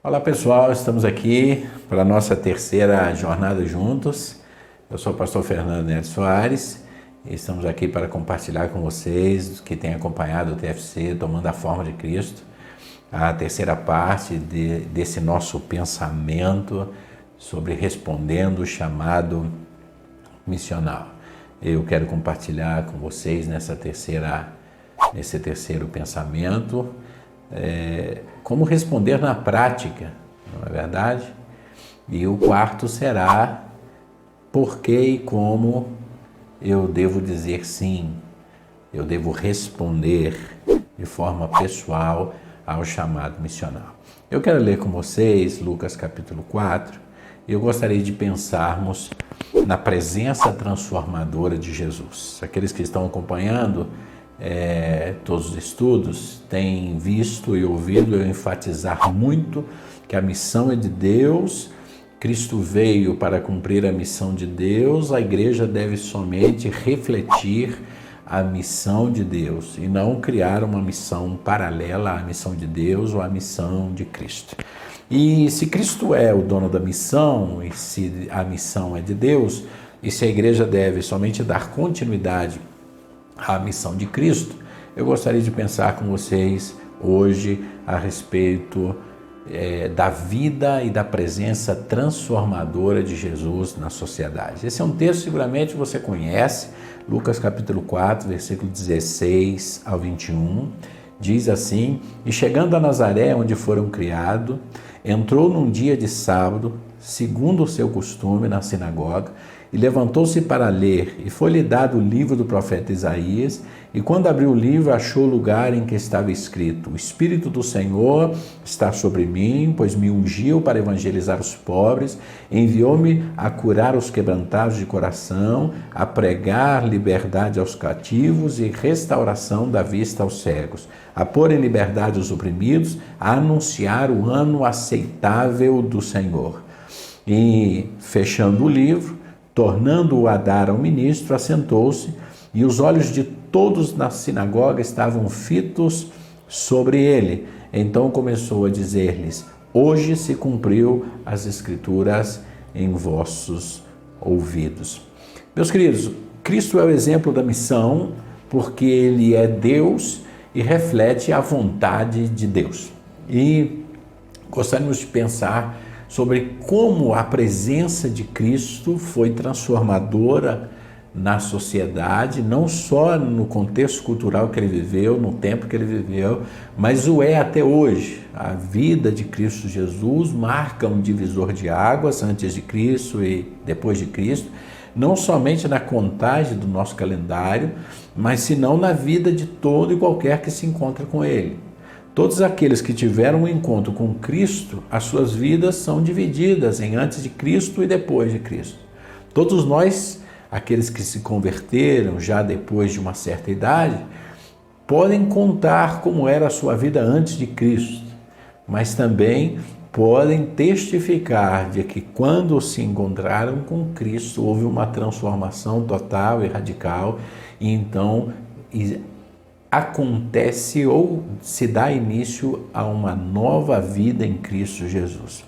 Olá pessoal, estamos aqui para a nossa terceira jornada juntos. Eu sou o pastor Fernando Neto Soares e estamos aqui para compartilhar com vocês que têm acompanhado o TFC Tomando a Forma de Cristo, a terceira parte desse nosso pensamento sobre respondendo o chamado missional. Eu quero compartilhar com vocês nesse terceiro pensamento como responder na prática, não é verdade? E o quarto será por que e como eu devo dizer sim, eu devo responder de forma pessoal ao chamado missional. Eu quero ler com vocês Lucas capítulo 4 e eu gostaria de pensarmos na presença transformadora de Jesus. Aqueles que estão acompanhando todos os estudos têm visto e ouvido eu enfatizar muito que a missão é de Deus, Cristo veio para cumprir a missão de Deus, a igreja deve somente refletir a missão de Deus e não criar uma missão paralela à missão de Deus ou à missão de Cristo. E se Cristo é o dono da missão, e se a missão é de Deus, e se a igreja deve somente dar continuidade à missão de Cristo, eu gostaria de pensar com vocês hoje a respeito da vida e da presença transformadora de Jesus na sociedade. Esse é um texto seguramente você conhece, Lucas capítulo 4, versículo 16 ao 21, diz assim: E chegando a Nazaré, onde foram criados, entrou num dia de sábado, segundo o seu costume, na sinagoga, e levantou-se para ler, e foi-lhe dado o livro do profeta Isaías, e quando abriu o livro, achou o lugar em que estava escrito: O Espírito do Senhor está sobre mim, pois me ungiu para evangelizar os pobres, enviou-me a curar os quebrantados de coração, a pregar liberdade aos cativos e restauração da vista aos cegos, a pôr em liberdade os oprimidos, a anunciar o ano aceitável do Senhor. E, fechando o livro, tornando-o a dar ao ministro, assentou-se, e os olhos de todos na sinagoga estavam fitos sobre ele. Então começou a dizer-lhes: Hoje se cumpriu as Escrituras em vossos ouvidos. Meus queridos, Cristo é o exemplo da missão, porque ele é Deus e reflete a vontade de Deus. E gostaríamos de pensar sobre como a presença de Cristo foi transformadora na sociedade, não só no contexto cultural que ele viveu, no tempo que ele viveu, mas o é até hoje. A vida de Cristo Jesus marca um divisor de águas antes de Cristo e depois de Cristo, não somente na contagem do nosso calendário, mas senão na vida de todo e qualquer que se encontra com ele. Todos aqueles que tiveram um encontro com Cristo, as suas vidas são divididas em antes de Cristo e depois de Cristo. Todos nós, aqueles que se converteram já depois de uma certa idade, podem contar como era a sua vida antes de Cristo, mas também podem testificar de que quando se encontraram com Cristo, houve uma transformação total e radical, e então acontece ou se dá início a uma nova vida em Cristo Jesus.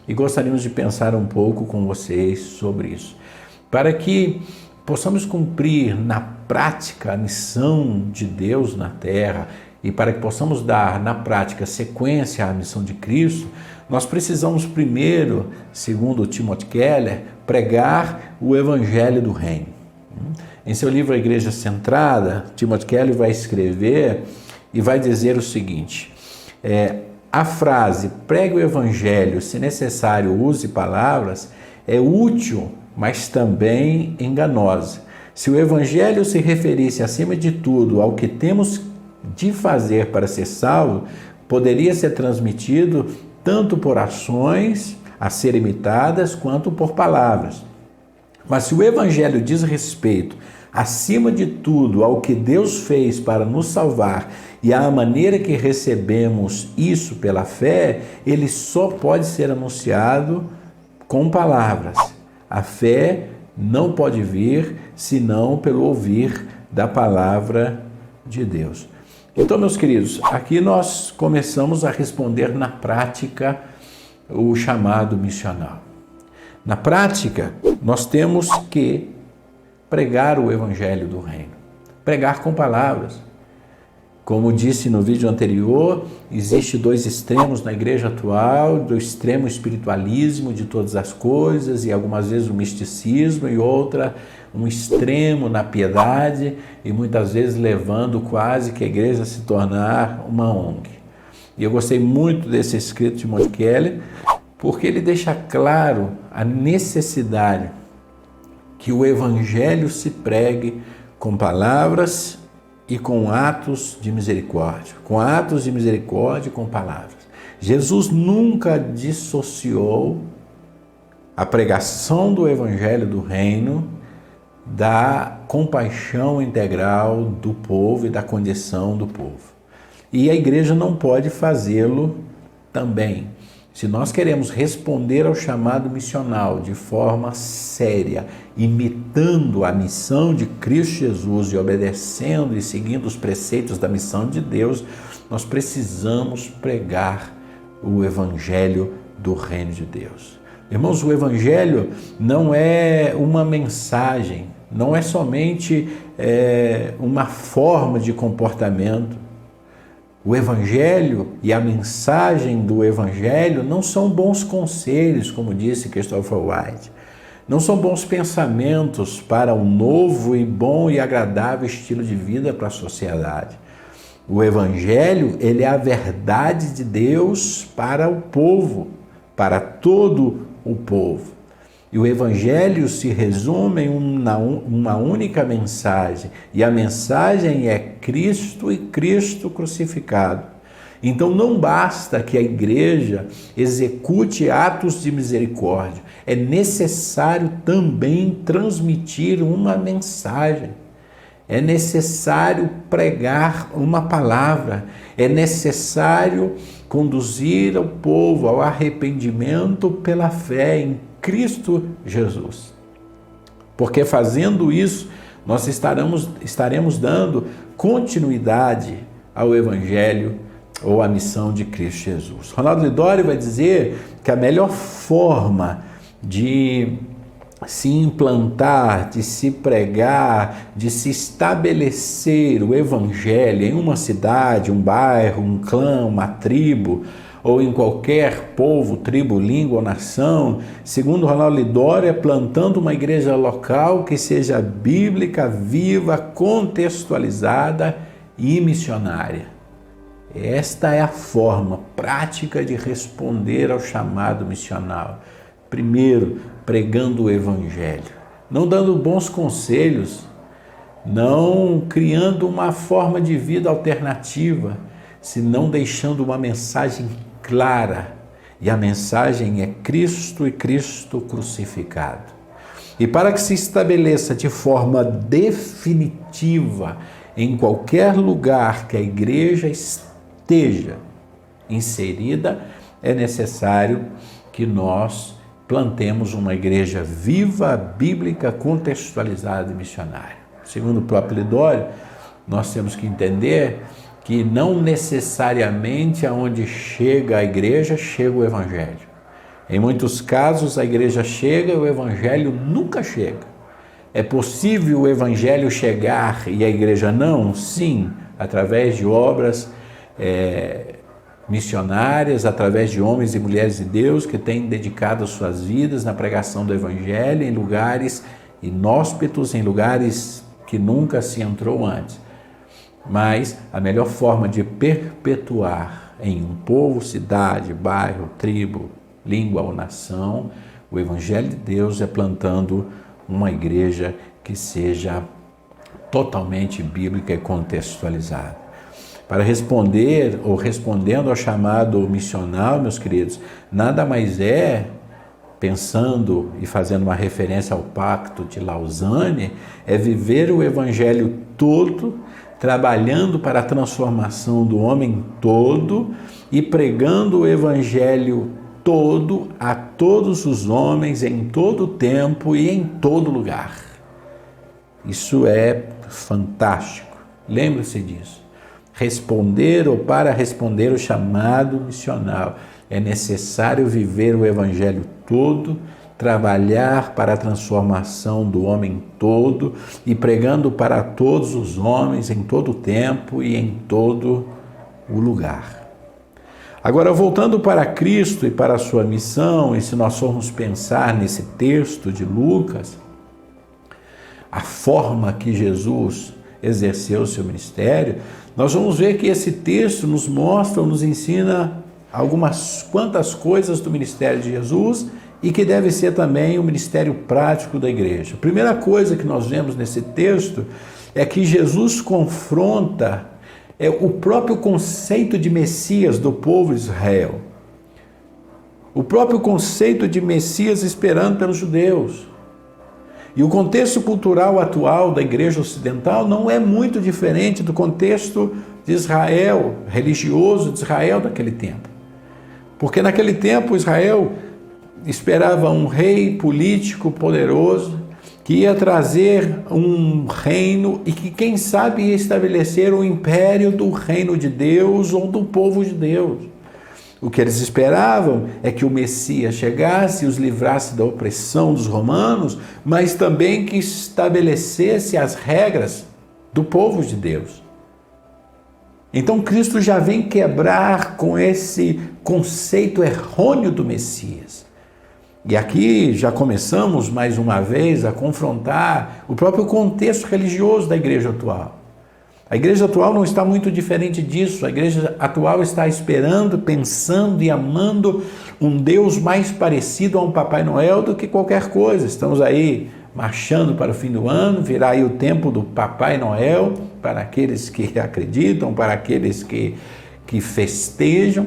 E gostaríamos de pensar um pouco com vocês sobre isso, para que possamos cumprir na prática a missão de Deus na terra e para que possamos dar na prática sequência à missão de Cristo, nós precisamos primeiro, segundo Timothy Keller, pregar o Evangelho do Reino. Em seu livro A Igreja Centrada, Timothy Keller vai escrever e vai dizer o seguinte: a frase pregue o evangelho, se necessário use palavras, é útil, mas também enganosa. Se o evangelho se referisse acima de tudo ao que temos de fazer para ser salvo, poderia ser transmitido tanto por ações a ser imitadas quanto por palavras. Mas se o evangelho diz respeito, acima de tudo, ao que Deus fez para nos salvar e à maneira que recebemos isso pela fé, ele só pode ser anunciado com palavras. A fé não pode vir senão pelo ouvir da palavra de Deus. Então, meus queridos, aqui nós começamos a responder na prática o chamado missional. Na prática, nós temos que pregar o evangelho do reino, pregar com palavras. Como disse no vídeo anterior, existe dois extremos na igreja atual, do extremo espiritualismo de todas as coisas e algumas vezes o misticismo, e outra, um extremo na piedade e muitas vezes levando quase que a igreja a se tornar uma ONG. E eu gostei muito desse escrito de Timothy Keller, porque ele deixa claro a necessidade que o evangelho se pregue com palavras e com atos de misericórdia. Com atos de misericórdia e com palavras. Jesus nunca dissociou a pregação do evangelho do reino da compaixão integral do povo e da condição do povo. E a igreja não pode fazê-lo também. Se nós queremos responder ao chamado missional de forma séria, imitando a missão de Cristo Jesus e obedecendo e seguindo os preceitos da missão de Deus, nós precisamos pregar o evangelho do reino de Deus. Irmãos, o evangelho não é uma mensagem, não é somente uma forma de comportamento. O evangelho e a mensagem do evangelho não são bons conselhos, como disse Christopher White. Não são bons pensamentos para um novo e bom e agradável estilo de vida para a sociedade. O evangelho, ele é a verdade de Deus para o povo, para todo o povo. E o evangelho se resume em uma única mensagem, e a mensagem é Cristo e Cristo crucificado. Então não basta que a igreja execute atos de misericórdia, é necessário também transmitir uma mensagem. É necessário pregar uma palavra, é necessário conduzir o povo ao arrependimento pela fé em Cristo Jesus. Porque fazendo isso, nós estaremos dando continuidade ao Evangelho ou à missão de Cristo Jesus. Ronaldo Lidório vai dizer que a melhor forma de se implantar, de se pregar, de se estabelecer o Evangelho em uma cidade, um bairro, um clã, uma tribo, ou em qualquer povo, tribo, língua ou nação, segundo Ronaldo Lidório, é plantando uma igreja local que seja bíblica, viva, contextualizada e missionária. Esta é a forma prática de responder ao chamado missional. Primeiro, pregando o evangelho, não dando bons conselhos, não criando uma forma de vida alternativa, senão deixando uma mensagem clara, e a mensagem é Cristo e Cristo crucificado. E para que se estabeleça de forma definitiva em qualquer lugar que a igreja esteja inserida, é necessário que nós plantemos uma igreja viva, bíblica, contextualizada e missionária. Segundo o próprio Lidório, nós temos que entender que não necessariamente aonde chega a igreja, chega o evangelho. Em muitos casos a igreja chega e o evangelho nunca chega. É possível o evangelho chegar e a igreja não? Sim, através de obras missionárias, através de homens e mulheres de Deus que têm dedicado suas vidas na pregação do evangelho em lugares inóspitos, em lugares que nunca se entrou antes. Mas a melhor forma de perpetuar em um povo, cidade, bairro, tribo, língua ou nação, o evangelho de Deus é plantando uma igreja que seja totalmente bíblica e contextualizada. Para responder ou respondendo ao chamado missional, meus queridos, nada mais é, pensando e fazendo uma referência ao Pacto de Lausanne, é viver o evangelho todo, trabalhando para a transformação do homem todo e pregando o evangelho todo a todos os homens, em todo tempo e em todo lugar. Isso é fantástico. Lembre-se disso. Responder ou para responder o chamado missional É necessário viver o Evangelho todo, trabalhar para a transformação do homem todo e pregando para todos os homens em todo o tempo e em todo o lugar. Agora, voltando para Cristo e para a sua missão, e se nós formos pensar nesse texto de Lucas, a forma que Jesus exerceu o seu ministério, nós vamos ver que esse texto nos mostra, nos ensina quantas coisas do ministério de Jesus e que deve ser também o ministério prático da igreja. A primeira coisa que nós vemos nesse texto é que Jesus confronta o próprio conceito de Messias do povo de Israel. O próprio conceito de Messias esperado pelos judeus. E o contexto cultural atual da igreja ocidental não é muito diferente do contexto de Israel, religioso de Israel daquele tempo. Porque naquele tempo Israel esperava um rei político poderoso que ia trazer um reino e que, quem sabe, ia estabelecer o império do reino de Deus ou do povo de Deus. O que eles esperavam é que o Messias chegasse e os livrasse da opressão dos romanos, mas também que estabelecesse as regras do povo de Deus. Então Cristo já vem quebrar com esse conceito errôneo do Messias. E aqui já começamos mais uma vez a confrontar o próprio contexto religioso da igreja atual. A igreja atual não está muito diferente disso. A igreja atual está esperando, pensando e amando um Deus mais parecido a um Papai Noel do que qualquer coisa. Estamos aí marchando para o fim do ano, virá aí o tempo do Papai Noel, para aqueles que acreditam, para aqueles que festejam.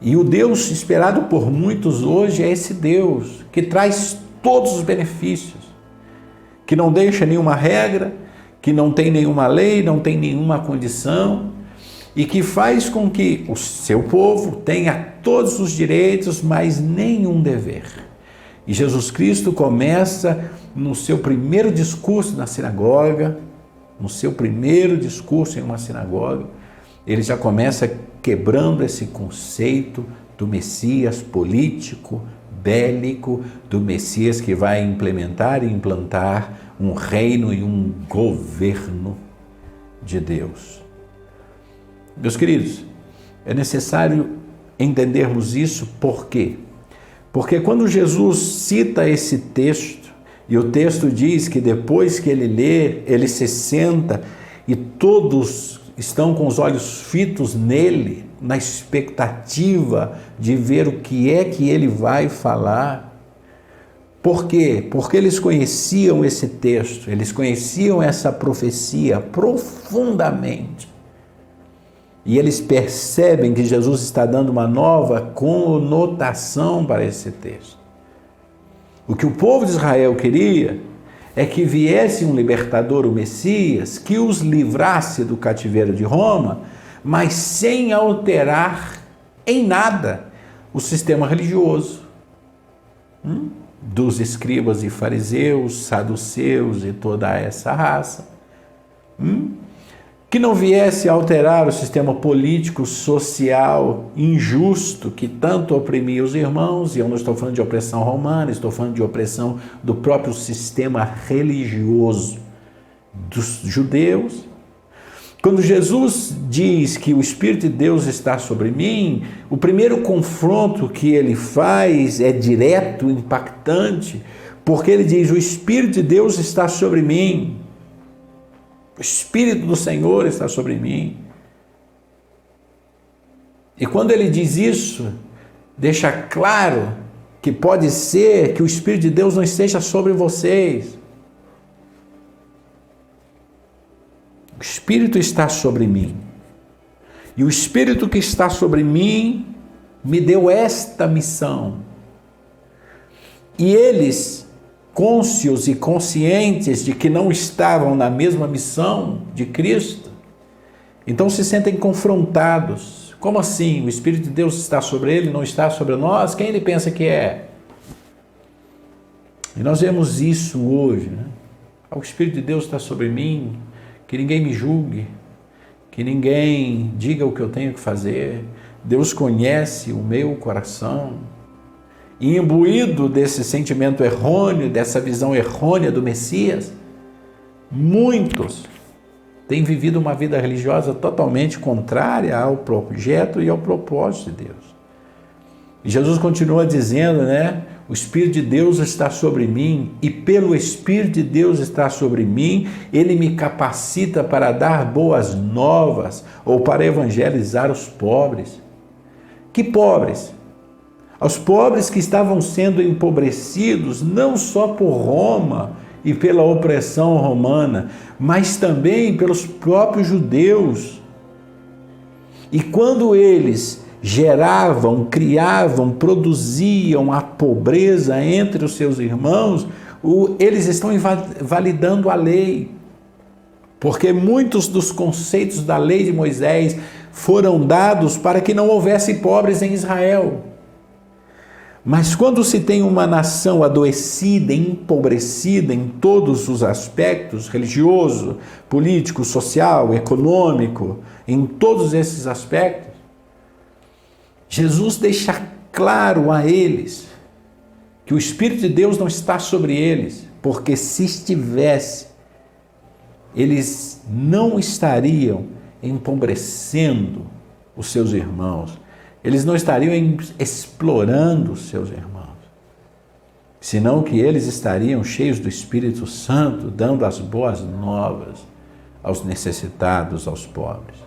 E o Deus esperado por muitos hoje é esse Deus que traz todos os benefícios, que não deixa nenhuma regra, que não tem nenhuma lei, não tem nenhuma condição e que faz com que o seu povo tenha todos os direitos, mas nenhum dever. E Jesus Cristo começa no seu primeiro discurso na sinagoga, em uma sinagoga, ele já começa quebrando esse conceito do Messias político, bélico, do Messias que vai implementar e implantar um reino e um governo de Deus. Meus queridos, é necessário entendermos isso. Por quê? Porque quando Jesus cita esse texto, e o texto diz que depois que ele lê, ele se senta e todos estão com os olhos fitos nele, na expectativa de ver o que é que ele vai falar. Por quê? Porque eles conheciam esse texto, eles conheciam essa profecia profundamente. E eles percebem que Jesus está dando uma nova conotação para esse texto. O que o povo de Israel queria é que viesse um libertador, o Messias, que os livrasse do cativeiro de Roma, mas sem alterar em nada o sistema religioso dos escribas e fariseus, saduceus e toda essa raça. Que não viesse a alterar o sistema político, social, injusto, que tanto oprimia os irmãos, e eu não estou falando de opressão romana, estou falando de opressão do próprio sistema religioso dos judeus. Quando Jesus diz que o Espírito de Deus está sobre mim, o primeiro confronto que ele faz é direto, impactante, porque ele diz: o Espírito de Deus está sobre mim. O Espírito do Senhor está sobre mim. E quando ele diz isso, deixa claro que pode ser que o Espírito de Deus não esteja sobre vocês. O Espírito está sobre mim. E o Espírito que está sobre mim me deu esta missão. E eles, cônscios e conscientes de que não estavam na mesma missão de Cristo, então se sentem confrontados. Como assim? O Espírito de Deus está sobre ele, não está sobre nós? Quem ele pensa que é? E nós vemos isso hoje, né? O Espírito de Deus está sobre mim, que ninguém me julgue, que ninguém diga o que eu tenho que fazer, Deus conhece o meu coração. E imbuído desse sentimento errôneo, dessa visão errônea do Messias, muitos têm vivido uma vida religiosa totalmente contrária ao projeto e ao propósito de Deus. E Jesus continua dizendo, né? O Espírito de Deus está sobre mim e pelo Espírito de Deus está sobre mim, Ele me capacita para dar boas novas ou para evangelizar os pobres. Que pobres? Aos pobres que estavam sendo empobrecidos não só por Roma e pela opressão romana, mas também pelos próprios judeus. E quando eles geravam, criavam, produziam a pobreza entre os seus irmãos, eles estão invalidando a lei. Porque muitos dos conceitos da lei de Moisés foram dados para que não houvesse pobres em Israel. Mas quando se tem uma nação adoecida, empobrecida em todos os aspectos, religioso, político, social, econômico, em todos esses aspectos, Jesus deixa claro a eles que o Espírito de Deus não está sobre eles, porque se estivesse, eles não estariam empobrecendo os seus irmãos, eles não estariam explorando os seus irmãos, senão que eles estariam cheios do Espírito Santo, dando as boas novas aos necessitados, aos pobres.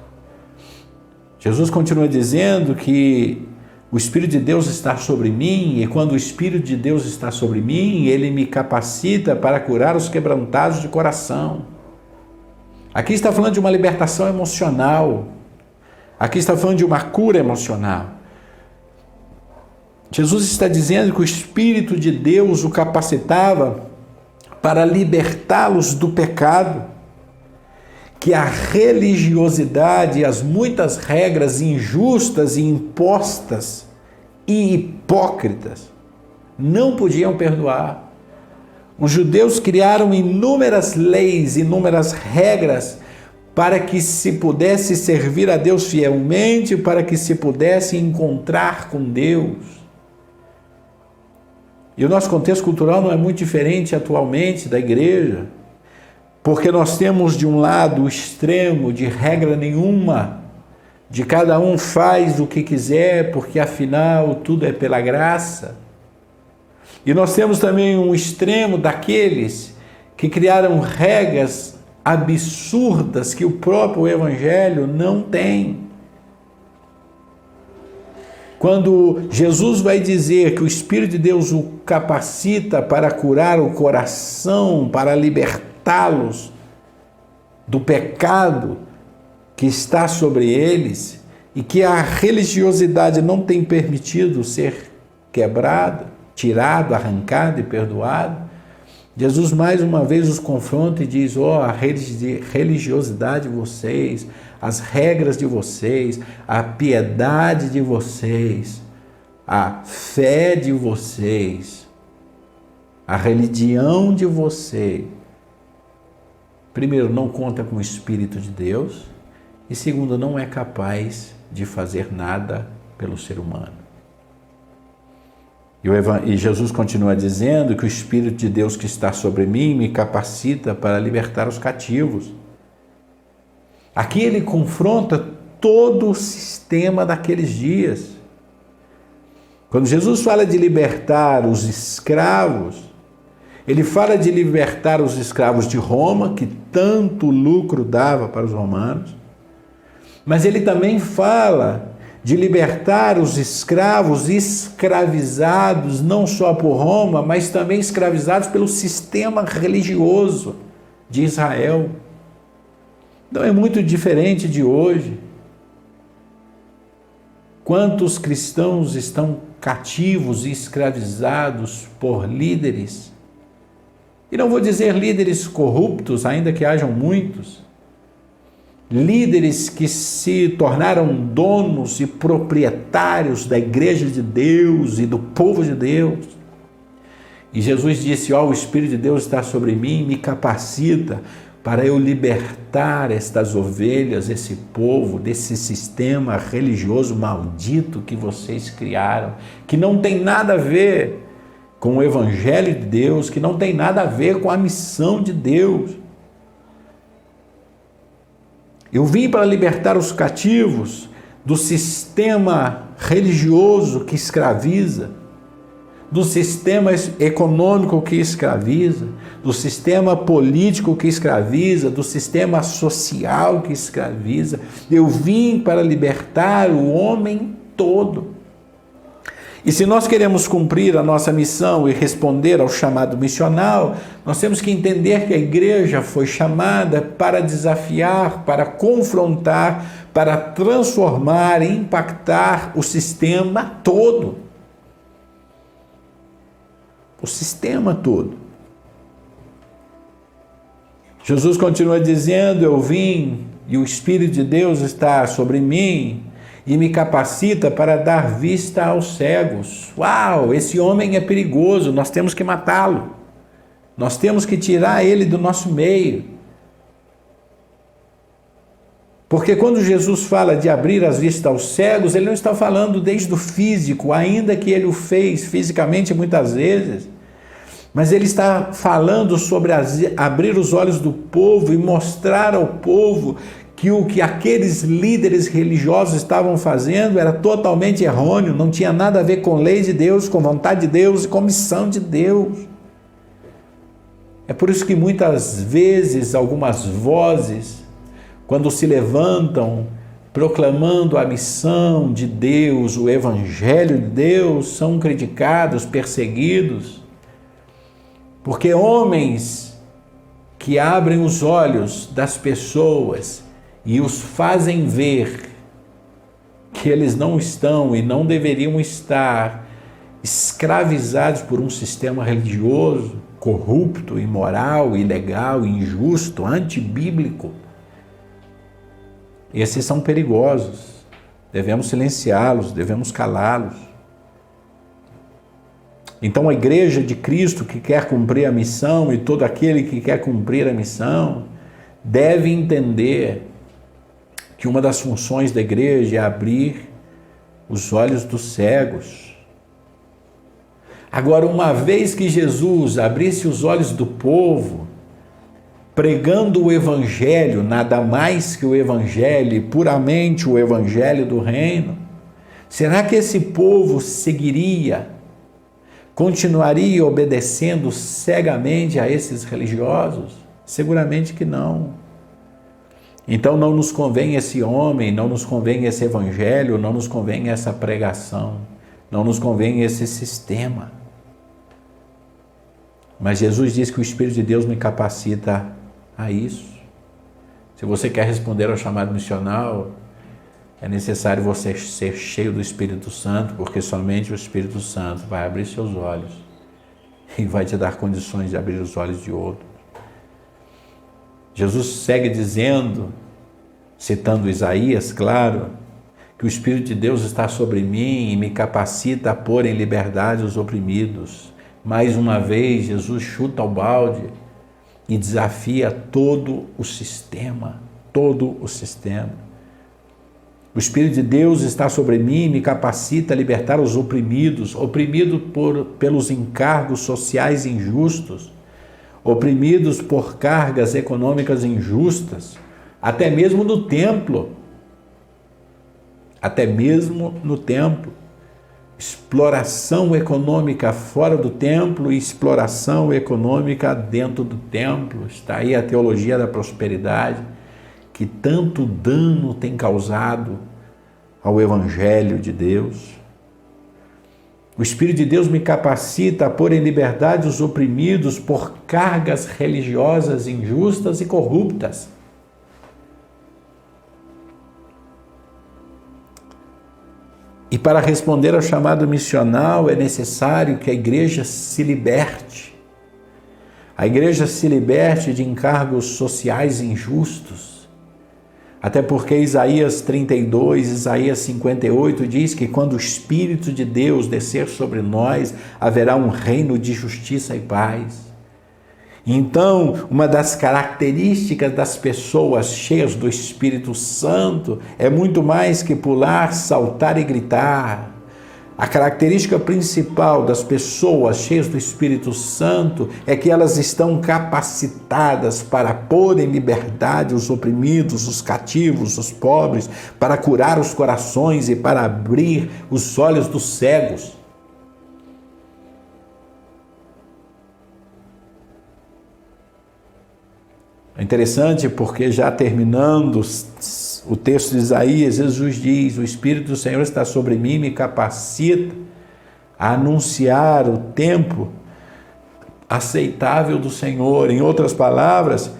Jesus continua dizendo que o Espírito de Deus está sobre mim, e quando o Espírito de Deus está sobre mim, Ele me capacita para curar os quebrantados de coração. Aqui está falando de uma libertação emocional. Aqui está falando de uma cura emocional. Jesus está dizendo que o Espírito de Deus o capacitava para libertá-los do pecado, que a religiosidade e as muitas regras injustas e impostas e hipócritas não podiam perdoar. Os judeus criaram inúmeras leis, inúmeras regras para que se pudesse servir a Deus fielmente, para que se pudesse encontrar com Deus. E o nosso contexto cultural não é muito diferente atualmente da igreja, porque nós temos de um lado o extremo de regra nenhuma, de cada um faz o que quiser, porque afinal tudo é pela graça. E nós temos também um extremo daqueles que criaram regras absurdas que o próprio Evangelho não tem. Quando Jesus vai dizer que o Espírito de Deus o capacita para curar o coração, para libertá-los do pecado que está sobre eles e que a religiosidade não tem permitido ser quebrada, tirado, arrancado e perdoado, Jesus mais uma vez os confronta e diz, a religiosidade de vocês, as regras de vocês, a piedade de vocês, a fé de vocês, a religião de vocês, primeiro, não conta com o Espírito de Deus, e segundo, não é capaz de fazer nada pelo ser humano. E Jesus continua dizendo que o Espírito de Deus que está sobre mim me capacita para libertar os cativos. Aqui ele confronta todo o sistema daqueles dias. Quando Jesus fala de libertar os escravos, ele fala de libertar os escravos de Roma, que tanto lucro dava para os romanos, mas ele também fala de libertar os escravos escravizados, não só por Roma, mas também escravizados pelo sistema religioso de Israel. Não é muito diferente de hoje. Quantos cristãos estão cativos e escravizados por líderes? E não vou dizer líderes corruptos, ainda que hajam muitos. Líderes que se tornaram donos e proprietários da igreja de Deus e do povo de Deus. E Jesus disse, o Espírito de Deus está sobre mim, me capacita para eu libertar estas ovelhas, esse povo, desse sistema religioso maldito que vocês criaram, que não tem nada a ver com o Evangelho de Deus, que não tem nada a ver com a missão de Deus. Eu vim para libertar os cativos do sistema religioso que escraviza, do sistema econômico que escraviza, do sistema político que escraviza, do sistema social que escraviza. Eu vim para libertar o homem todo. E se nós queremos cumprir a nossa missão e responder ao chamado missional, nós temos que entender que a igreja foi chamada para desafiar, para confrontar, para transformar e impactar o sistema todo. O sistema todo. Jesus continua dizendo: eu vim e o Espírito de Deus está sobre mim e me capacita para dar vista aos cegos. Uau, esse homem é perigoso, nós temos que matá-lo. Nós temos que tirar ele do nosso meio. Porque quando Jesus fala de abrir as vistas aos cegos, ele não está falando desde o físico, ainda que ele o fez fisicamente muitas vezes, mas ele está falando sobre abrir os olhos do povo e mostrar ao povo que o que aqueles líderes religiosos estavam fazendo era totalmente errôneo, não tinha nada a ver com lei de Deus, com vontade de Deus e com missão de Deus. É por isso que muitas vezes algumas vozes, quando se levantam proclamando a missão de Deus, o Evangelho de Deus, são criticados, perseguidos, porque homens que abrem os olhos das pessoas e os fazem ver que eles não estão e não deveriam estar escravizados por um sistema religioso corrupto, imoral, ilegal, injusto, antibíblico. Esses são perigosos. Devemos silenciá-los, devemos calá-los. Então a igreja de Cristo que quer cumprir a missão e todo aquele que quer cumprir a missão deve entender que uma das funções da igreja é abrir os olhos dos cegos. Agora, uma vez que Jesus abrisse os olhos do povo, pregando o Evangelho, nada mais que o Evangelho, puramente o Evangelho do Reino, será que esse povo seguiria, continuaria obedecendo cegamente a esses religiosos? Seguramente que não. Então não nos convém esse homem, não nos convém esse evangelho, não nos convém essa pregação, não nos convém esse sistema. Mas Jesus diz que o Espírito de Deus me capacita a isso. Se você quer responder ao chamado missional, é necessário você ser cheio do Espírito Santo, porque somente o Espírito Santo vai abrir seus olhos e vai te dar condições de abrir os olhos de outro. Jesus segue dizendo, citando Isaías, claro, que o Espírito de Deus está sobre mim e me capacita a pôr em liberdade os oprimidos. Mais uma vez, Jesus chuta o balde e desafia todo o sistema, todo o sistema. O Espírito de Deus está sobre mim e me capacita a libertar os oprimidos, pelos encargos sociais injustos, oprimidos por cargas econômicas injustas, até mesmo no templo. Até mesmo no templo. Exploração econômica fora do templo e exploração econômica dentro do templo. Está aí a teologia da prosperidade, que tanto dano tem causado ao Evangelho de Deus. O Espírito de Deus me capacita a pôr em liberdade os oprimidos por cargas religiosas injustas e corruptas. E para responder ao chamado missional é necessário que a igreja se liberte. A igreja se liberte de encargos sociais injustos. Até porque Isaías 32, Isaías 58 diz que quando o Espírito de Deus descer sobre nós, haverá um reino de justiça e paz. Então, uma das características das pessoas cheias do Espírito Santo é muito mais que pular, saltar e gritar. A característica principal das pessoas cheias do Espírito Santo é que elas estão capacitadas para pôr em liberdade os oprimidos, os cativos, os pobres, para curar os corações e para abrir os olhos dos cegos. É interessante porque, já terminando o texto de Isaías, Jesus diz: o Espírito do Senhor está sobre mim e me capacita a anunciar o tempo aceitável do Senhor. Em outras palavras,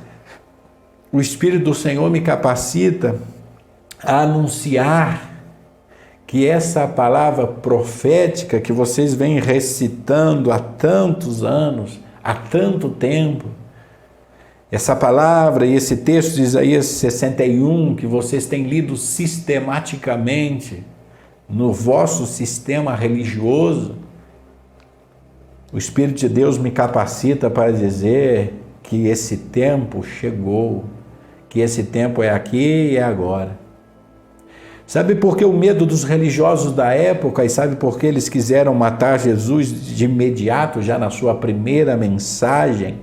o Espírito do Senhor me capacita a anunciar que essa palavra profética que vocês vêm recitando há tantos anos, há tanto tempo, essa palavra e esse texto de Isaías 61, que vocês têm lido sistematicamente no vosso sistema religioso, o Espírito de Deus me capacita para dizer que esse tempo chegou, que esse tempo é aqui e é agora. Sabe por que o medo dos religiosos da época, e sabe por que eles quiseram matar Jesus de imediato, já na sua primeira mensagem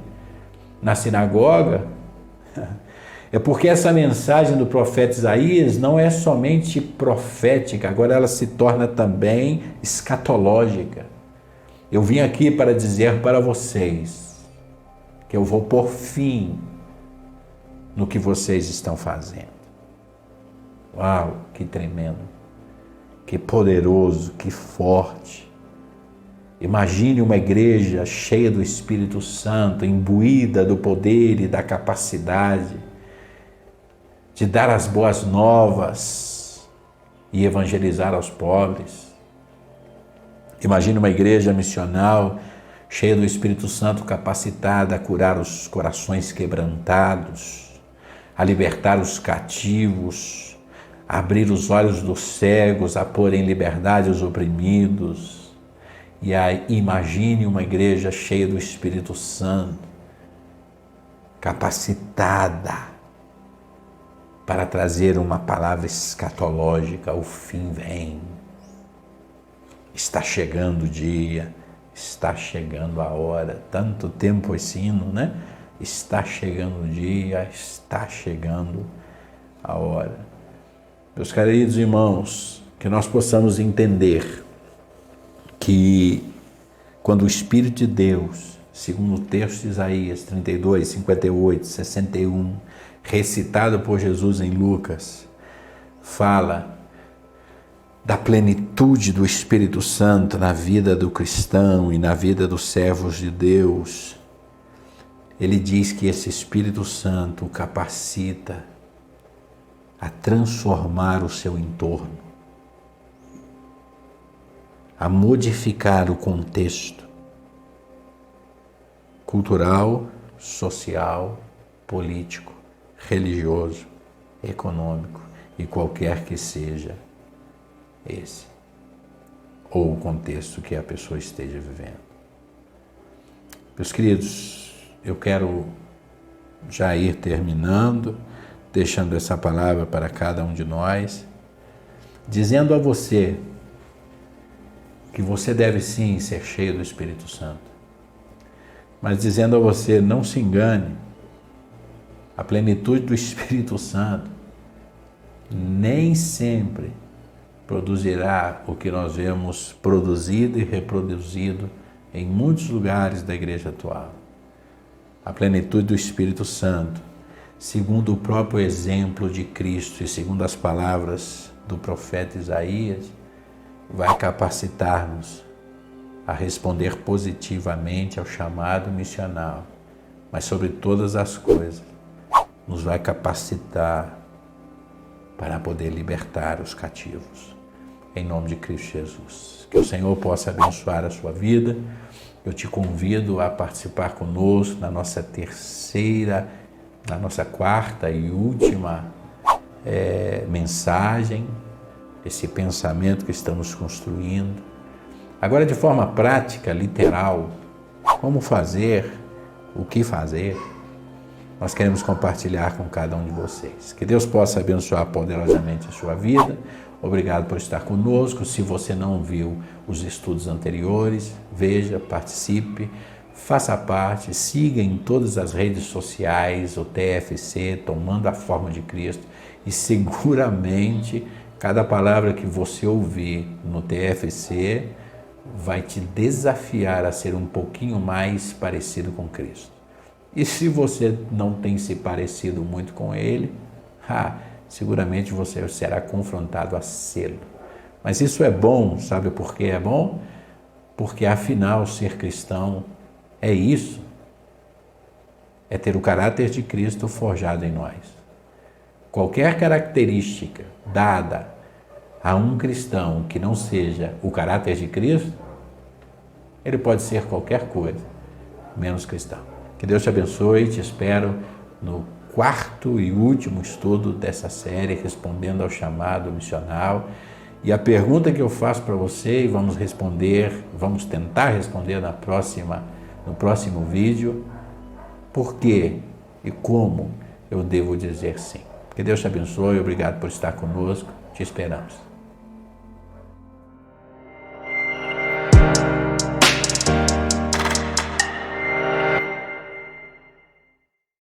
na sinagoga? É porque essa mensagem do profeta Isaías não é somente profética, agora ela se torna também escatológica. Eu vim aqui para dizer para vocês que eu vou pôr fim no que vocês estão fazendo. Uau, que tremendo, que poderoso, que forte. Imagine uma igreja cheia do Espírito Santo, imbuída do poder e da capacidade de dar as boas novas e evangelizar aos pobres. Imagine uma igreja missional cheia do Espírito Santo, capacitada a curar os corações quebrantados, a libertar os cativos, a abrir os olhos dos cegos, a pôr em liberdade os oprimidos. E aí, imagine uma igreja cheia do Espírito Santo, capacitada para trazer uma palavra escatológica: o fim vem. Está chegando o dia, está chegando a hora. Tanto tempo esse hino, né? Está chegando o dia, está chegando a hora. Meus queridos irmãos, que nós possamos entender que quando o Espírito de Deus, segundo o texto de Isaías 32, 58, 61, recitado por Jesus em Lucas, fala da plenitude do Espírito Santo na vida do cristão e na vida dos servos de Deus, ele diz que esse Espírito Santo o capacita a transformar o seu entorno, a modificar o contexto cultural, social, político, religioso, econômico e qualquer que seja esse, ou o contexto que a pessoa esteja vivendo. Meus queridos, eu quero já ir terminando, deixando essa palavra para cada um de nós, dizendo a você que você deve sim ser cheio do Espírito Santo, mas dizendo a você: não se engane, a plenitude do Espírito Santo nem sempre produzirá o que nós vemos produzido e reproduzido em muitos lugares da igreja atual. A plenitude do Espírito Santo, segundo o próprio exemplo de Cristo e segundo as palavras do profeta Isaías, vai capacitar-nos a responder positivamente ao chamado missional, mas sobre todas as coisas, nos vai capacitar para poder libertar os cativos. Em nome de Cristo Jesus. Que o Senhor possa abençoar a sua vida. Eu te convido a participar conosco na nossa quarta e última mensagem, esse pensamento que estamos construindo. Agora, de forma prática, literal, como fazer o que fazer, nós queremos compartilhar com cada um de vocês. Que Deus possa abençoar poderosamente a sua vida. Obrigado por estar conosco. Se você não viu os estudos anteriores, veja, participe, faça parte, siga em todas as redes sociais o TFC, Tomando a Forma de Cristo, e seguramente cada palavra que você ouvir no TFC vai te desafiar a ser um pouquinho mais parecido com Cristo. E se você não tem se parecido muito com Ele, seguramente você será confrontado a sê-lo. Mas isso é bom, sabe por que é bom? Porque afinal ser cristão é isso, é ter o caráter de Cristo forjado em nós. Qualquer característica dada a um cristão que não seja o caráter de Cristo, ele pode ser qualquer coisa, menos cristão. Que Deus te abençoe, te espero no 4º e último estudo dessa série, respondendo ao chamado missional. E a pergunta que eu faço para você, e vamos tentar responder no próximo vídeo, por que e como eu devo dizer sim? Que Deus te abençoe, obrigado por estar conosco, te esperamos.